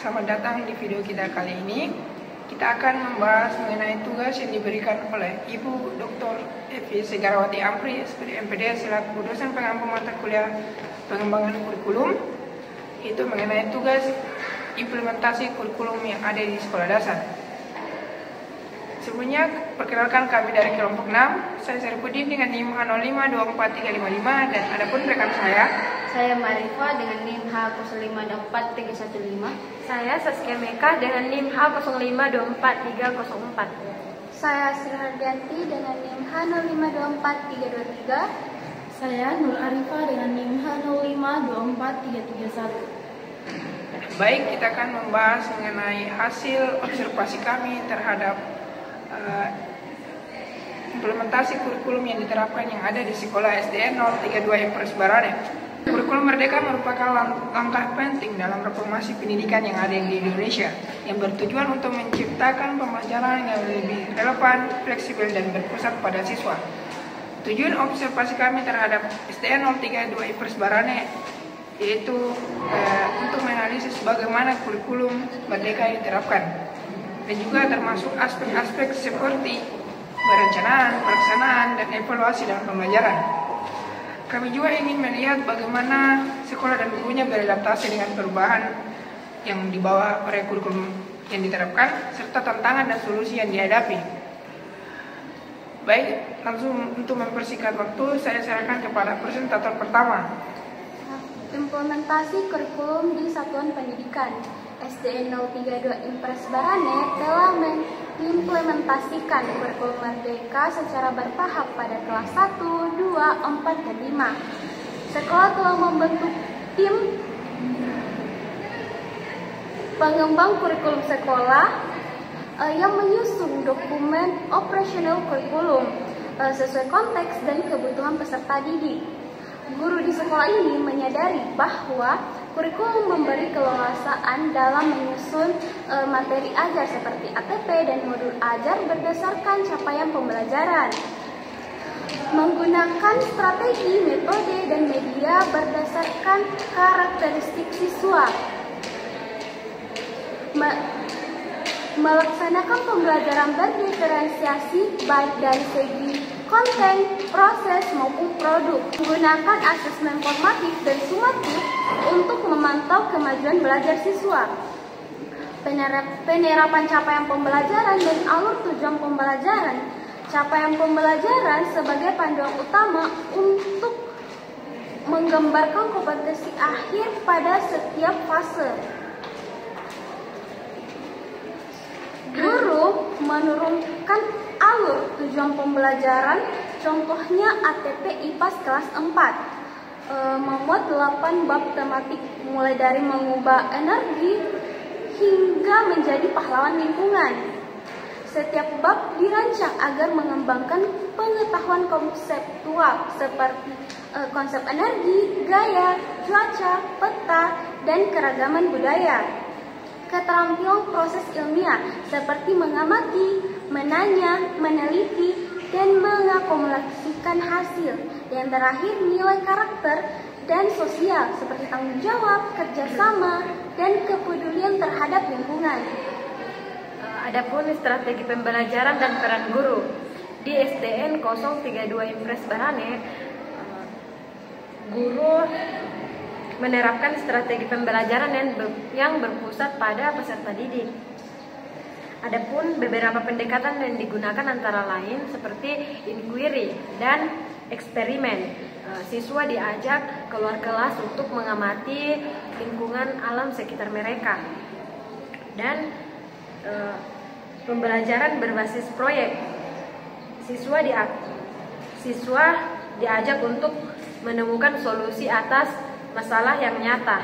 selamat datang di video kita kali ini. Kita akan membahas mengenai tugas yang diberikan oleh Ibu Dr. Evi Segarawati Ampri, SPD MPD, selaku dosen pengampu mata kuliah pengembangan kurikulum, itu mengenai tugas implementasi kurikulum yang ada di sekolah dasar. Sebelumnya, perkenalkan kami dari kelompok 6. Saya Saripudin dengan NIM H0524355 dan adapun rekan saya Marifa dengan NIM H05243115. Saya Saskia Meka dengan NIM H05244304. Saya Sri Hardianti dengan NIM H05243323. Saya Nur Arifah dengan NIM H05243331. Baik, kita akan membahas mengenai hasil observasi kami terhadap implementasi kurikulum yang diterapkan yang ada di sekolah SDN 032 Impres Barane. Kurikulum Merdeka merupakan langkah penting dalam reformasi pendidikan yang ada di Indonesia, yang bertujuan untuk menciptakan pembelajaran yang lebih relevan, fleksibel, dan berpusat pada siswa. Tujuan observasi kami terhadap SDN 032 Impres Barane yaitu untuk menganalisis bagaimana kurikulum Merdeka diterapkan, dan juga termasuk aspek-aspek seperti perencanaan, pelaksanaan, dan evaluasi dalam pembelajaran. Kami juga ingin melihat bagaimana sekolah dan gurunya beradaptasi dengan perubahan yang dibawa oleh kurikulum yang diterapkan, serta tantangan dan solusi yang dihadapi. Baik, langsung untuk mempersingkat waktu, saya serahkan kepada presentator pertama. Implementasi kurikulum di Satuan Pendidikan. SDN 032 Impres Barane telah mengimplementasikan kurikulum Merdeka secara bertahap pada kelas 1, 2, 4, dan 5. Sekolah telah membentuk tim pengembang kurikulum sekolah yang menyusun dokumen operasional kurikulum sesuai konteks dan kebutuhan peserta didik. Guru di sekolah ini menyadari bahwa kurikulum memberi keleluasaan dalam menyusun materi ajar seperti ATP dan modul ajar berdasarkan capaian pembelajaran. Menggunakan strategi, metode, dan media berdasarkan karakteristik siswa. Melaksanakan pembelajaran berdiferensiasi baik dari segi konten, proses, maupun produk. Menggunakan asesmen formatif dan sumatif untuk memantau kemajuan belajar siswa. Penerapan capaian pembelajaran dan alur tujuan pembelajaran. Capaian pembelajaran sebagai panduan utama untuk menggambarkan kompetensi akhir pada setiap fase. Guru menurunkan alur tujuan pembelajaran, contohnya ATP IPAS kelas 4, membuat 8 bab tematik mulai dari mengubah energi hingga menjadi pahlawan lingkungan. Setiap bab dirancang agar mengembangkan pengetahuan konseptual seperti konsep energi, gaya, cuaca, peta, dan keragaman budaya. Keterampilan proses ilmiah seperti mengamati, menanya, meneliti, dan mengakumulasikan hasil. Dan terakhir, nilai karakter dan sosial seperti tanggung jawab, kerjasama, dan kepedulian terhadap lingkungan. Adapun strategi pembelajaran dan peran guru di SDN 032 Impres Barane, guru menerapkan strategi pembelajaran yang berpusat pada peserta didik. Adapun beberapa pendekatan yang digunakan antara lain seperti inquiry dan eksperimen. Siswa diajak keluar kelas untuk mengamati lingkungan alam sekitar mereka. Dan pembelajaran berbasis proyek. Siswa diajak untuk menemukan solusi atas masalah yang nyata.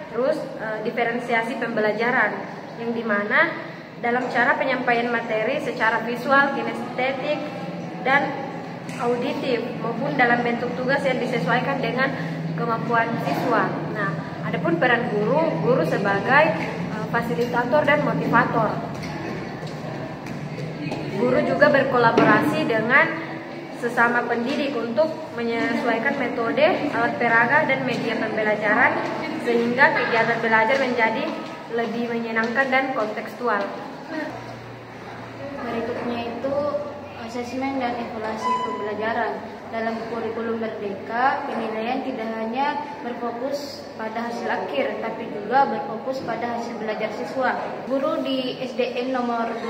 Terus diferensiasi pembelajaran, yang dimana dalam cara penyampaian materi secara visual, kinestetik, dan auditif, maupun dalam bentuk tugas yang disesuaikan dengan kemampuan siswa. Nah, adapun peran guru sebagai fasilitator dan motivator. Guru juga berkolaborasi dengan sesama pendidik untuk menyesuaikan metode, alat peraga, dan media pembelajaran sehingga kegiatan belajar menjadi lebih menyenangkan dan kontekstual. Berikutnya itu asesmen dan evaluasi pembelajaran. Dalam kurikulum Merdeka, penilaian tidak hanya berfokus pada hasil akhir, tapi juga berfokus pada hasil belajar siswa. Guru di SDN nomor 23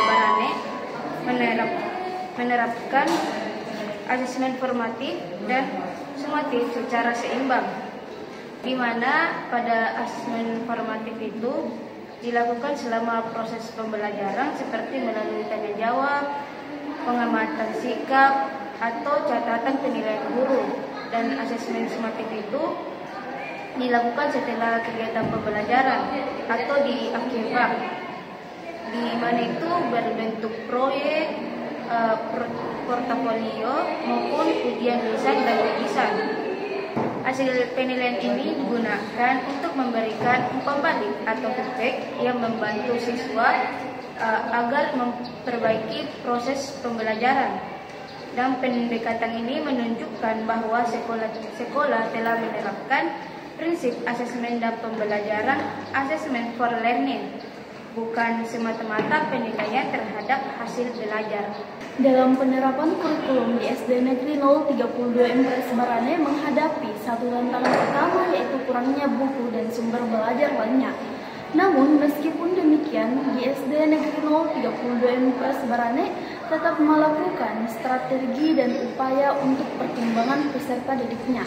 Barane menerapkan asesmen formatif dan sumatif secara seimbang, di mana pada asesmen formatif itu dilakukan selama proses pembelajaran seperti melalui tanya jawab, pengamatan sikap, atau catatan penilaian guru, dan asesmen sumatif itu dilakukan setelah kegiatan pembelajaran atau di akhir bab, di mana itu berbentuk proyek, portofolio maupun ujian lisan dan tulisan. Hasil penilaian ini digunakan untuk memberikan umpan balik atau feedback yang membantu siswa agar memperbaiki proses pembelajaran. Dan pendekatan ini menunjukkan bahwa sekolah telah menerapkan prinsip asesmen dan pembelajaran, assessment for learning, bukan semata-mata penilaian terhadap hasil belajar. Dalam penerapan kurikulum di SD Negeri 032 Impres Barane menghadapi satu tantangan utama, yaitu kurangnya buku dan sumber belajar banyak. Namun meskipun demikian, di SD Negeri 032 Impres Barane tetap melakukan strategi dan upaya untuk perkembangan peserta didiknya.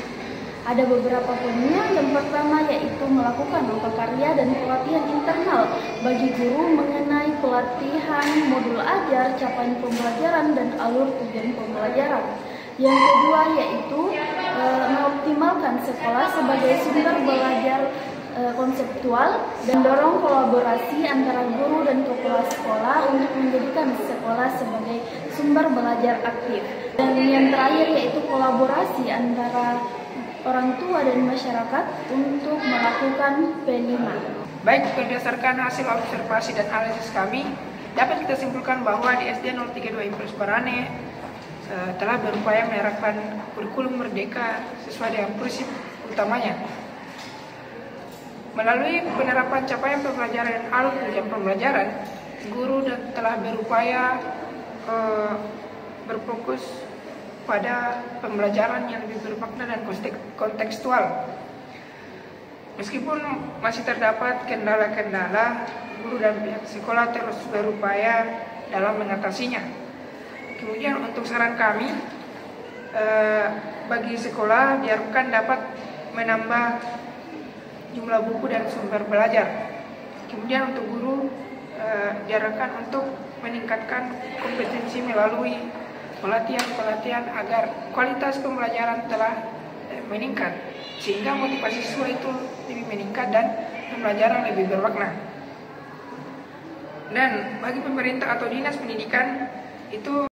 Ada beberapa poinnya. Yang pertama yaitu melakukan angka karya dan pelatihan internal bagi guru mengenai pelatihan modul ajar, capaian pembelajaran, dan alur tujuan pembelajaran. Yang kedua yaitu mengoptimalkan sekolah sebagai sumber belajar konseptual dan dorong kolaborasi antara guru dan kepala sekolah untuk menjadikan sekolah sebagai sumber belajar aktif. Dan yang terakhir yaitu kolaborasi antara orang tua dan masyarakat untuk melakukan P5. Baik, berdasarkan hasil observasi dan analisis kami, dapat kita simpulkan bahwa di SD 032 Impres Barane telah berupaya menerapkan kurikulum Merdeka sesuai dengan prinsip utamanya. Melalui penerapan capaian pembelajaran dan alur tujuan pembelajaran, guru telah berupaya berfokus pada pembelajaran yang lebih bermakna dan kontekstual. Meskipun masih terdapat kendala-kendala, guru dan pihak sekolah terus berupaya dalam mengatasinya. Kemudian untuk saran kami, bagi sekolah diharapkan dapat menambah jumlah buku dan sumber belajar. Kemudian untuk guru diharapkan untuk meningkatkan kompetensi melalui pelatihan-pelatihan agar kualitas pembelajaran telah meningkat, sehingga motivasi siswa itu lebih meningkat dan pembelajaran lebih bermakna. Dan bagi pemerintah atau dinas pendidikan itu